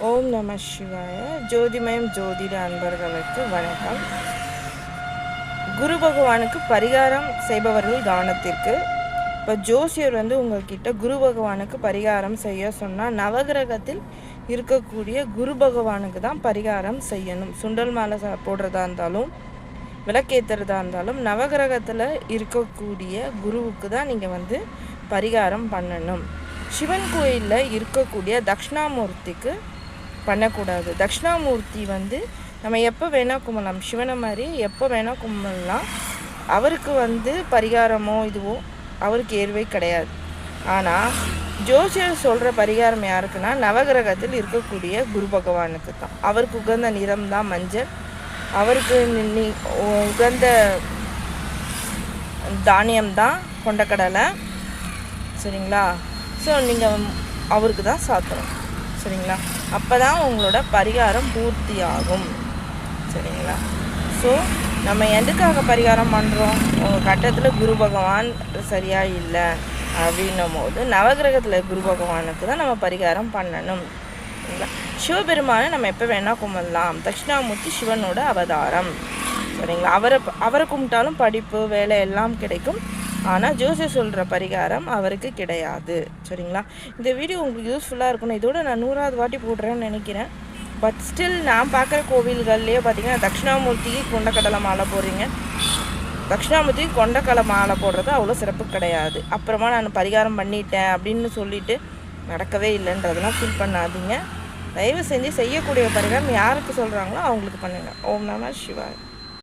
ஓம் நம சிவாய. ஜோதிமயம் ஜோதிட அன்பர்களுக்கு வணக்கம். குரு பகவானுக்கு பரிகாரம் செய்பவர்கள் கவனத்திற்கு. இப்போ ஜோசியர் உங்கள்கிட்ட குரு பகவானுக்கு பரிகாரம் செய்ய சொன்னால் நவகிரகத்தில் இருக்கக்கூடிய குரு பகவானுக்கு தான் பரிகாரம் செய்யணும். சுண்டல் மாலை போடுறதா இருந்தாலும் விளக்கேற்றுறதா இருந்தாலும் நவகிரகத்தில் இருக்கக்கூடிய குருவுக்கு தான் நீங்கள் பரிகாரம் பண்ணணும். சிவன் கோயிலில் இருக்கக்கூடிய தட்சிணாமூர்த்திக்கு பண்ணக்கூடாது. தட்சிணாமூர்த்தி நம்ம எப்போ வேணால் கும்பலாம், சிவனை மாதிரி எப்போ வேணால் கும்பலாம். அவருக்கு பரிகாரமோ இதுவோ அவருக்கு ஏர்வை கிடையாது. ஆனால் ஜோசியர் சொல்கிற பரிகாரம் யாருக்குன்னா நவகிரகத்தில் இருக்கக்கூடிய குரு பகவானுக்கு தான். அவருக்கு உகந்த நிறம் தான் மஞ்சள். அவருக்கு உகந்த தானியம்தான் கொண்டக்கடலை. சரிங்களா? ஸோ நீங்கள் அவருக்கு தான் சாத்தணும். சரிங்களா? அப்போ தான் உங்களோட பரிகாரம் பூர்த்தி ஆகும். சரிங்களா? ஸோ நம்ம எதுக்காக பரிகாரம் பண்ணுறோம்? உங்கள் கட்டத்தில் குரு பகவான் சரியாக இல்லை அப்படின்னும் போது நவகிரகத்தில் குரு பகவானுக்கு தான் நம்ம பரிகாரம் பண்ணணும். சரிங்களா? சிவபெருமானை நம்ம எப்போ வேணால் கும்பிடலாம். தட்சிணாமூர்த்தி சிவனோட அவதாரம். சரிங்களா? அவரை கும்பிட்டாலும் படிப்பு வேலை எல்லாம் கிடைக்கும். ஆனால் ஜோசியர் சொல்கிற பரிகாரம் அவருக்கு கிடையாது. சரிங்களா? இந்த வீடியோ உங்களுக்கு யூஸ்ஃபுல்லாக இருக்கணும். இதோட நான் 100வது வாட்டி போடுறேன்னு நினைக்கிறேன். பட் ஸ்டில் நான் பார்க்குற கோவில்கள்லேயே பார்த்தீங்கன்னா தட்சிணாமூர்த்திக்கு கொண்டக்கடலை மாலை போடுறீங்க. தட்சிணாமூர்த்திக்கு கொண்டக்கடலை மாலை போடுறது அவ்வளோ சிறப்பு கிடையாது. அப்புறமா நான் பரிகாரம் பண்ணிட்டேன் அப்படின்னு சொல்லிட்டு நடக்கவே இல்லைன்றதெல்லாம் ஃபீல் பண்ணாதீங்க. தயவு செஞ்சு செய்யக்கூடிய பரிகாரம் யாருக்கு சொல்கிறாங்களோ அவங்களுக்கு பண்ணுங்கள். ஓம் நம சிவாய்.